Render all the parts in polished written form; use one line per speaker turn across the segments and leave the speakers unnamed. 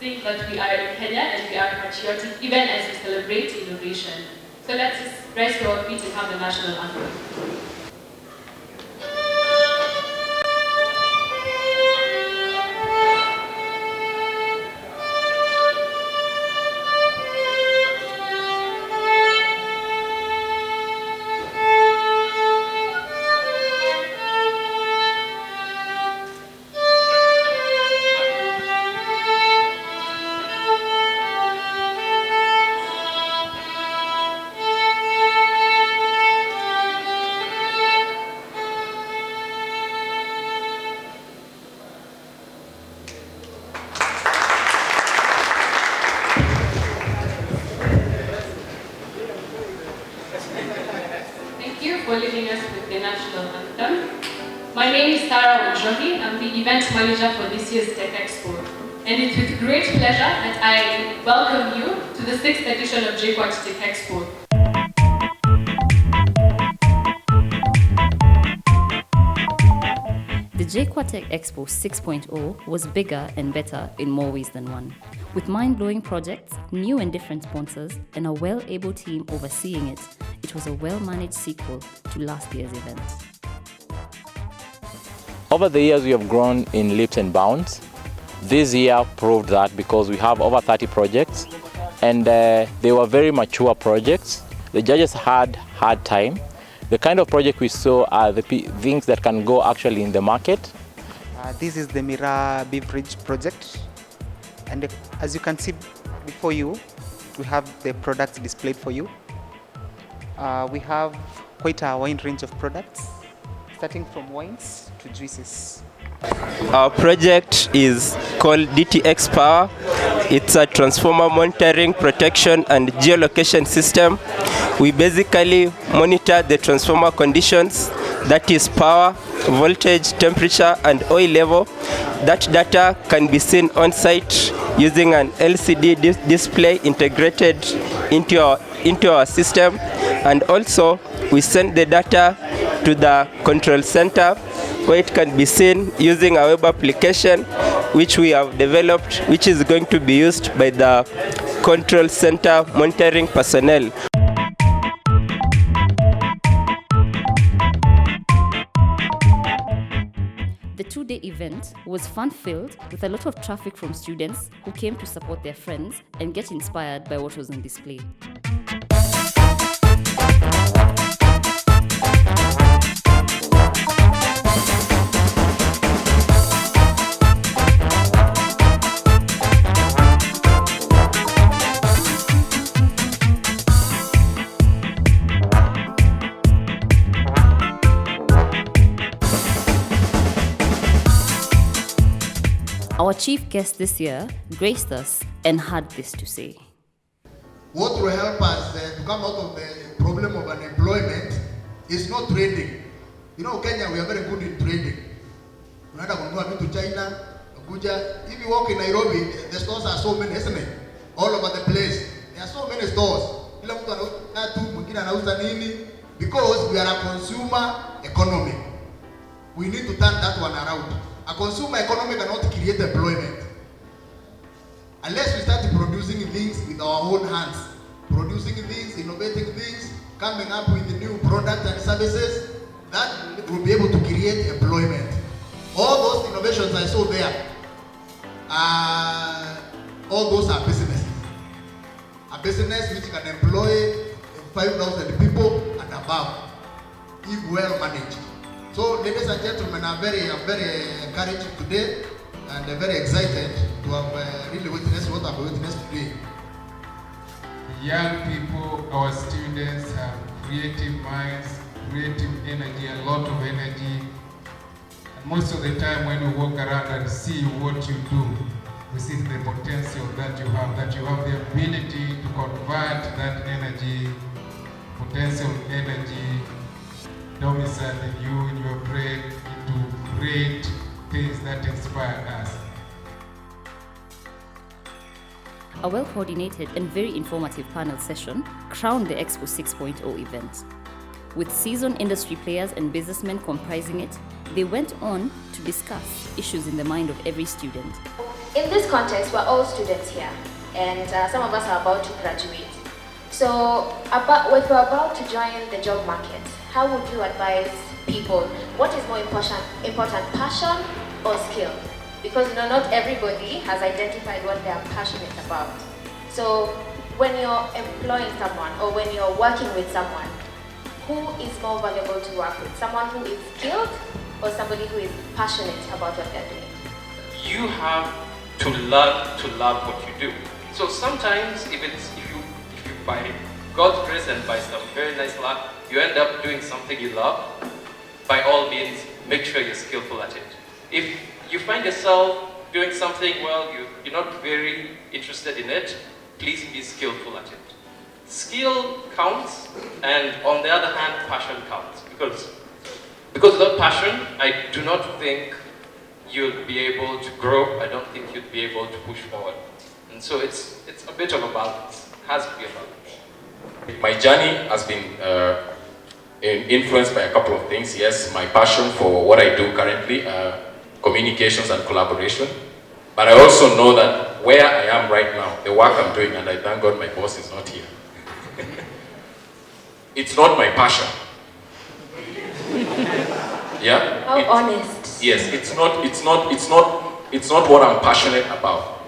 think that we are in Kenya and we are patriotic even as we celebrate innovation. So let's just rise to our feet and have the national anthem. For leading us with the national anthem. My name is Tara Wanjohi. I'm the event manager for this year's Tech Expo. And it's with great pleasure that I welcome you to the 6th edition of Jkuat Tech Expo.
The Jkuat Tech Expo 6.0 was bigger and better in more ways than one. With mind-blowing projects, new and different sponsors, and a well-able team overseeing it, it was a well-managed sequel to last year's event.
Over the years, we have grown in leaps and bounds. This year proved that because we have over 30 projects, and they were very mature projects. The judges had hard time. The kind of project we saw are the things that can go actually in the market.
This is the Mira Beverage project, and as you can see before you, we have the products displayed for you. We have quite a wide range of products, starting from wines to juices.
Our project is called DTX Power. It's a transformer monitoring, protection and geolocation system. We basically monitor the transformer conditions, that is power, voltage, temperature and oil level. That data can be seen on site using an LCD display integrated into our system, and also we send the data to the control center where it can be seen using a web application which we have developed, which is going to be used by the control center monitoring personnel.
The two-day event was fun-filled with a lot of traffic from students who came to support their friends and get inspired by what was on display. Our chief guest this year graced us and had this to say.
What will help us to come out of the problem of unemployment is not trading. You know, Kenya, we are very good in trading. Unaenda kununua vitu China, Abuja. If you walk in Nairobi, the stores are so many, isn't it? All over the place. There are so many stores. Kila mtu anauza tu, mwingine anauza nini? Because we are a consumer economy. We need to turn that one around. A consumer economy cannot create employment unless we start producing things with our own hands, producing things, innovating things, coming up with new products and services that will be able to create employment. All those innovations I saw there, all those are businesses. A business which can employ 5,000 people and above, if well managed. So, ladies and gentlemen, I'm very encouraged today and very excited to have really witnessed what I've witnessed today.
The young people, our students, have creative minds, creative energy, a lot of energy. And most of the time when we walk around and see what you do, we see the potential that you have the ability to convert that energy, potential energy, domicile in you, in your brain, into great things that inspire us.
A well-coordinated and very informative panel session crowned the Expo 6.0 event. With seasoned industry players and businessmen comprising it, they went on to discuss issues in the mind of every student.
In this context, we're all students here, and some of us are about to graduate. So, if we're about to join the job market, how would you advise people? What is more important, passion or skill? Because not everybody has identified what they are passionate about. So, when you're employing someone or when you're working with someone, who is more valuable to work with? Someone who is skilled or somebody who is passionate about what they're doing?
You have to love what you do. So sometimes if you by God's grace and by some very nice luck, you end up doing something you love, by all means, make sure you're skillful at it. If you find yourself doing something, well, you're not very interested in it, please be skillful at it. Skill counts, and on the other hand, passion counts. Because without passion, I do not think you'll be able to grow. I don't think you'd be able to push forward. And so it's a bit of a balance. It has to be a balance.
My journey has been influenced by a couple of things. Yes, my passion for what I do currently, communications and collaboration. But I also know that where I am right now, the work I'm doing, and I thank God my boss is not here. It's not my passion. Yeah?
How honest.
Yes, it's not what I'm passionate about.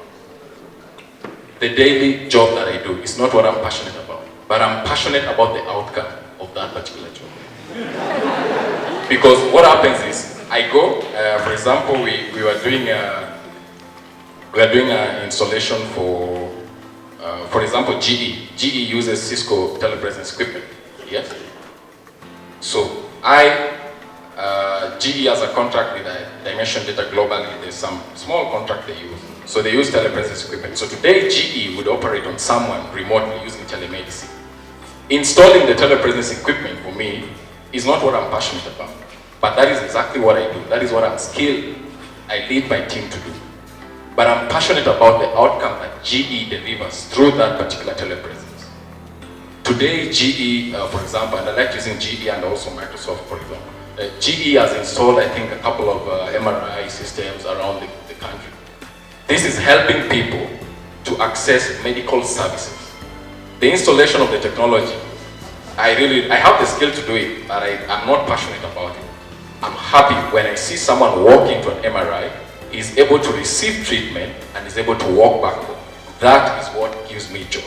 The daily job that I do is not what I'm passionate about. But I'm passionate about the outcome of that particular job. Because what happens is, I go, for example, we were doing an installation for example, GE. GE uses Cisco telepresence equipment. Yes. So GE has a contract with Dimension Data globally. There's some small contract they use. So they use telepresence equipment. So today GE would operate on someone remotely using telemedicine. Installing the telepresence equipment for me is not what I'm passionate about. But that is exactly what I do. That is what I'm skilled. I lead my team to do. But I'm passionate about the outcome that GE delivers through that particular telepresence. Today, GE, for example, and I like using GE and also Microsoft, for example. GE has installed, I think, a couple of MRI systems around the country. This is helping people to access medical services. The installation of the technology, I have the skill to do it, but I'm not passionate about it. I'm happy when I see someone walk into an MRI, he's able to receive treatment and is able to walk back home. That is what gives me joy.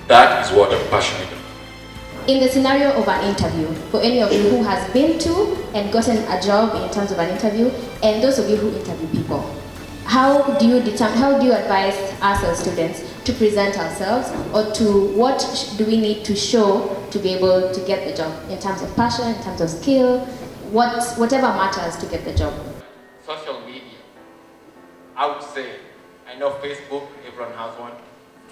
That is what I'm passionate about.
In the scenario of an interview, for any of you who has been to and gotten a job in terms of an interview, and those of you who interview people, how do you advise us as students to present ourselves, or to what do we need to show to be able to get the job in terms of passion, in terms of skill, whatever matters to get the job?
Social media, I would say, I know Facebook, everyone has one,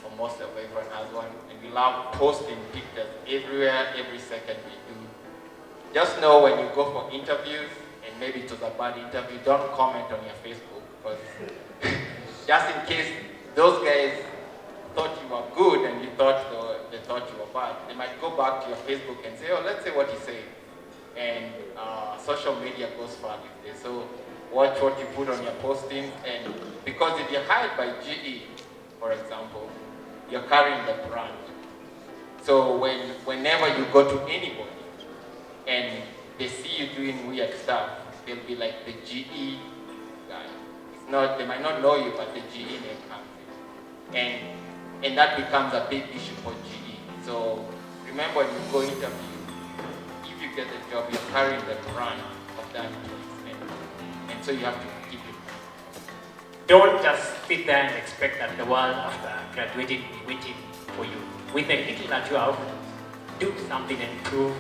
or most of everyone has one, and we love posting pictures everywhere, every second we do. Just know when you go for interviews, and maybe it was a bad interview, don't comment on your Facebook, because just in case those guys thought you were good and they thought you were bad, they might go back to your Facebook and say, oh, let's say what he said. And social media goes far these days. So watch what you put on your postings, and because if you're hired by GE, for example, you're carrying the brand. So whenever you go to anybody and they see you doing weird stuff, they'll be like the GE guy. They might not know you, but the GE name comes in. And that becomes a big issue for GE. So remember, when you go interview, if you get the job, you're carrying the brand of that place. And so you have to keep it.
Don't just sit there and expect that the world after graduating will be waiting for you. With the little that you have, do something and prove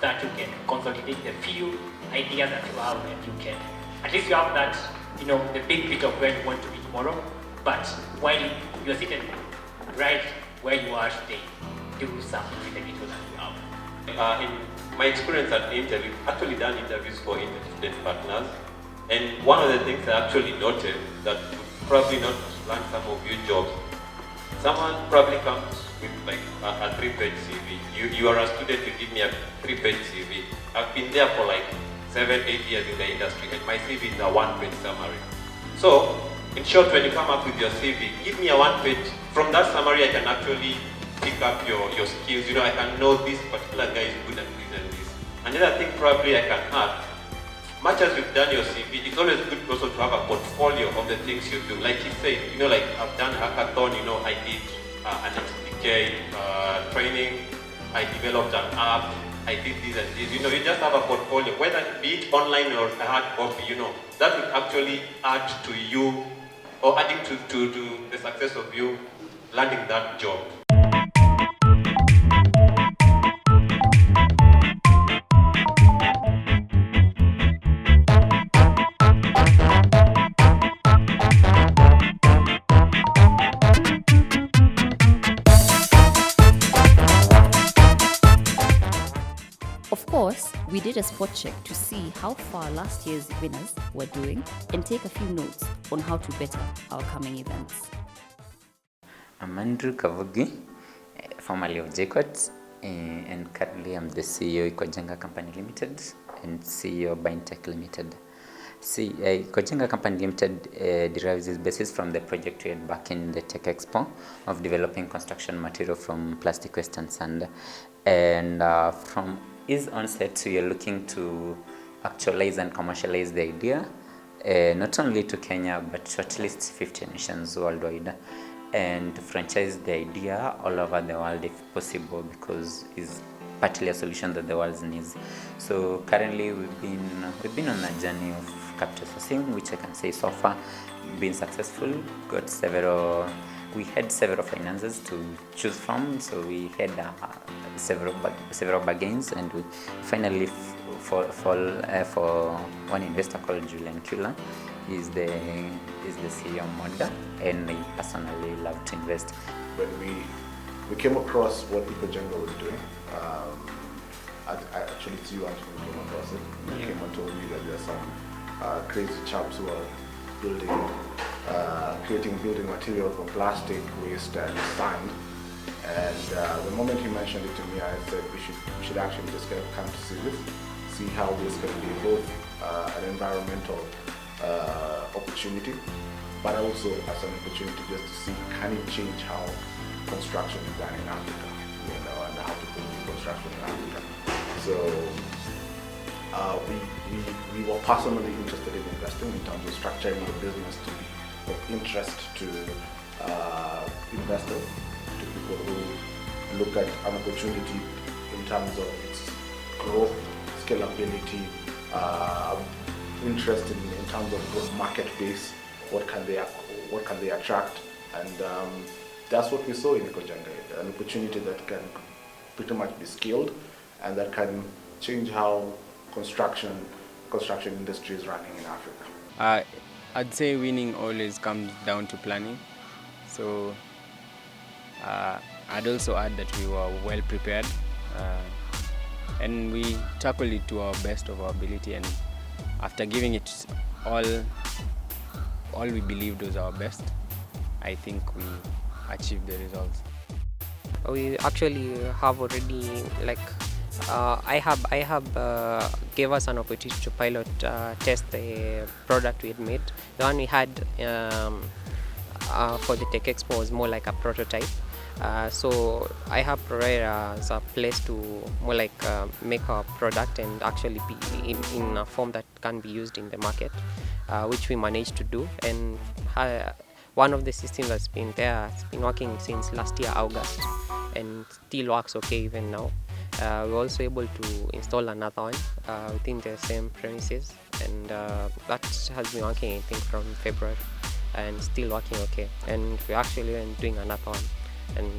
that you can consolidate the few ideas that you have, and you can, at least you have that, the big bit of where you want to be tomorrow. But while you're sitting right where you are today, do something with the little that you have.
In my experience at the interview, actually done interviews for student partners, and one of the things I actually noted that would probably not land some of your jobs, someone probably comes with like a 3-page CV. You are a student, you give me a 3-page CV. I've been there for like 7-8 years in the industry, and my CV is a 1-page summary. So In short, when you come up with your CV, give me a one-page. From that summary, I can actually pick up your skills. You know, I can know this particular guy is good at this and this. Another thing probably I can add, much as you've done your CV, it's always good also to have a portfolio of the things you do. Like you said, you know, like I've done hackathon, you know, I did an SDK training, I developed an app, I did this and this. You know, you just have a portfolio, whether it be it online or a hard copy, you know, that will actually add to you, or adding to the success of you landing that job.
Of course, we did a spot check to see how far last year's winners were doing and take a few notes on how to better our coming events.
I'm Andrew Kavugi, formerly of Jkuat, and currently I'm the CEO of Kojenga Company Limited and CEO of Bintech Limited. Kojenga Company Limited derives its basis from the project we had back in the Tech Expo of developing construction material from plastic waste and sand. And from its onset, we are looking to actualize and commercialize the idea, not only to Kenya, but to at least 50 nations worldwide, and to franchise the idea all over the world if possible, because it's partly a solution that the world needs. So currently we've been on a journey of capital sourcing, which I can say so far been successful. We had several finances to choose from, so we had several bargains, and we finally for one investor called Julian Kula. Is the CEO Moda, and I personally love to invest.
When we came across what Kojenga was doing, actually it's you actually came across it. You came and told me that there are some crazy chaps who are creating building material from plastic waste and sand. And the moment he mentioned it to me, I said we should actually just come to see how this can be both an environmental opportunity, but also as an opportunity just to see, can it change how construction is done in Africa, you know, and how people do construction in Africa. So we were personally interested in investing in terms of structuring the business to be of interest to investors, to people who look at an opportunity in terms of its growth, scalability, interest in terms of market base, what can they attract, and that's what we saw in Kojenga, an opportunity that can pretty much be scaled and that can change how construction industry is running in Africa.
I'd say winning always comes down to planning. So I'd also add that we were well prepared and we tackled it to our best of our ability, and after giving it all we believed was our best, I think we achieved the results.
We actually have already, like, I have gave us an opportunity to pilot test the product we had made. The one we had for the Tech Expo was more like a prototype. So I have provided as a place to more like make our product and actually be in a form that can be used in the market, which we managed to do. And one of the systems that's been there has been working since last year August and still works okay even now. We're also able to install another one within the same premises, and that has been working I think from February and still working okay. And we're actually doing another one, and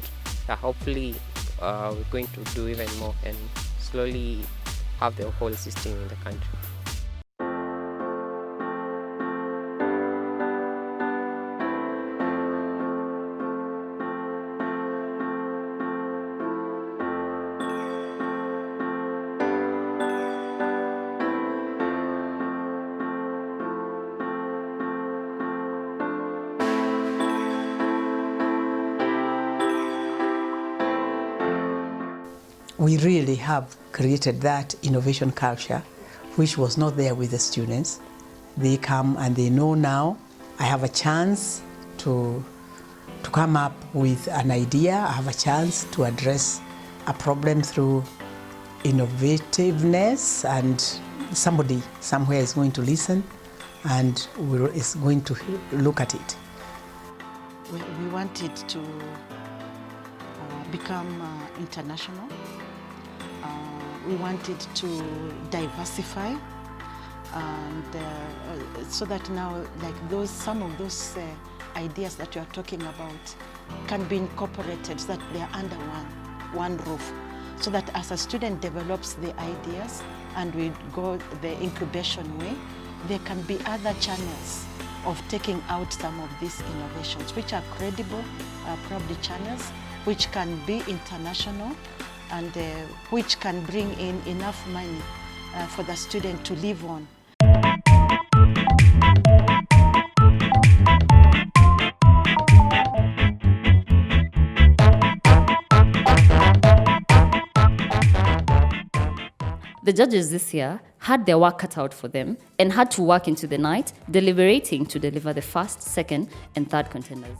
hopefully we're going to do even more and slowly have the whole system in the country.
We really have created that innovation culture, which was not there with the students. They come and they know now I have a chance to come up with an idea. I have a chance to address a problem through innovativeness, and somebody somewhere is going to listen and is going to look at it.
We want it to become international. We want it to diversify, and so that now, like some of those ideas that you are talking about can be incorporated, so that they are under one roof, so that as a student develops the ideas and we go the incubation way, there can be other channels of taking out some of these innovations, which are credible, probably channels, which can be international, and which can bring in enough money for the student to live on.
The judges this year had their work cut out for them and had to work into the night, deliberating to deliver the first, second, and third contenders.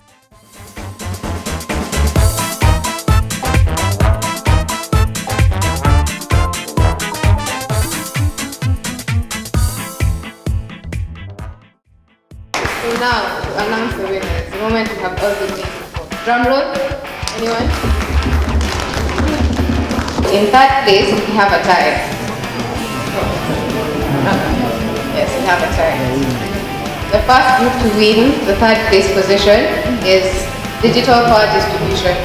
So now, to announce the winners, the moment we have all been waiting for. Drum roll, anyone? In third place, we have a tie. Yes, we have a tie. The first group to win the third place position is Digital Power Distribution.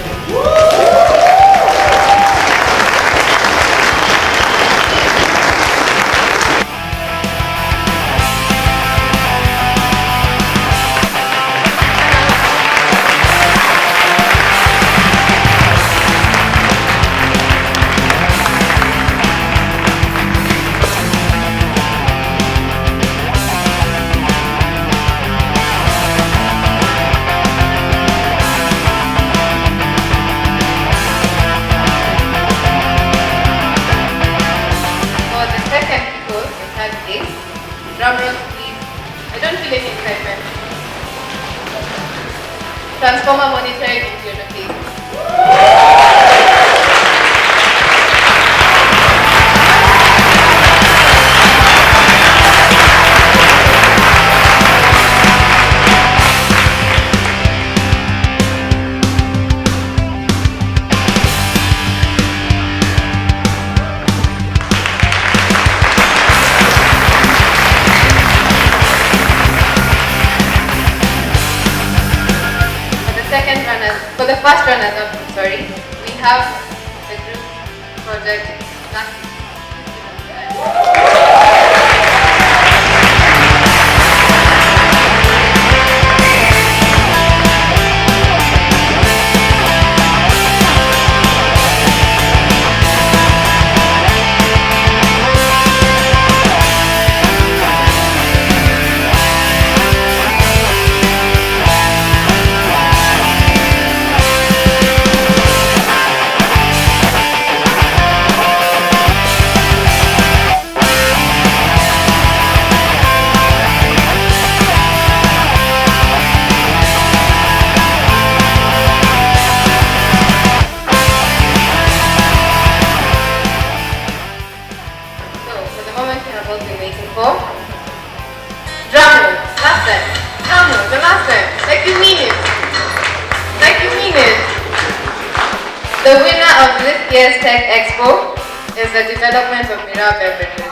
Drum roll, please. I don't feel any excitement. Transformer monitoring and geolocation. For the first runners-up, we have the group project. The winner of this year's Tech Expo is the development of Mira Beverages.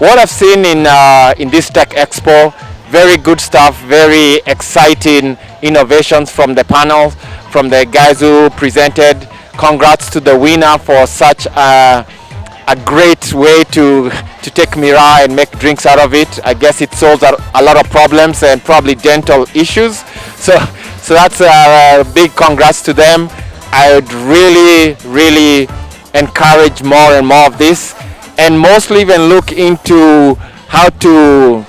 what I've seen in this Tech Expo, very good stuff, very exciting innovations from the panel, from the guys who presented. Congrats to the winner for such a great way to take Mira and make drinks out of it. I guess it solves a lot of problems and probably dental issues. So that's a big congrats to them. I would really encourage more and more of this, and mostly even look into how to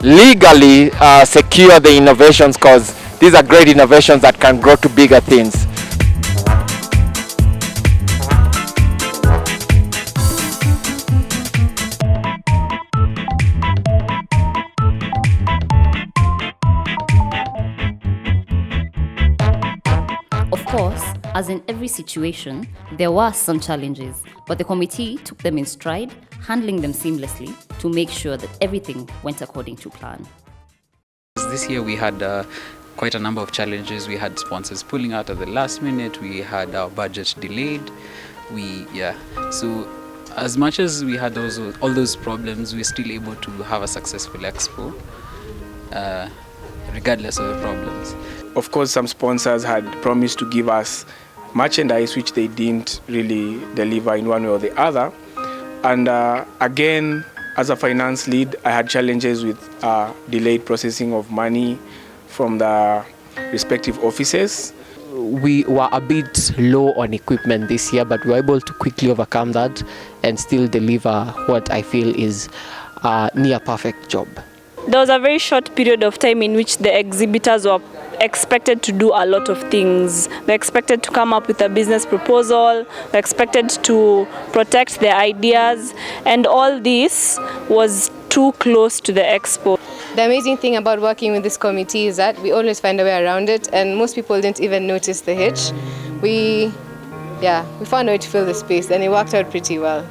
legally secure the innovations, because these are great innovations that can grow to bigger things.
Of course, as in every situation, there were some challenges, but the committee took them in stride, handling them seamlessly to make sure that everything went according to plan.
This year we had quite a number of challenges. We had sponsors pulling out at the last minute. We had our budget delayed. So as much as we had all those problems, we were still able to have a successful expo, regardless of the problems.
Of course, some sponsors had promised to give us merchandise which they didn't really deliver in one way or the other. And again, as a finance lead, I had challenges with delayed processing of money from the respective offices.
We were a bit low on equipment this year, but we were able to quickly overcome that and still deliver what I feel is a near perfect job.
There was a very short period of time in which the exhibitors were expected to do a lot of things. They're expected to come up with a business proposal, they're expected to protect their ideas, and all this was too close to the expo.
The amazing thing about working with this committee is that we always find a way around it, and most people didn't even notice the hitch. We found a way to fill the space, and it worked out pretty well.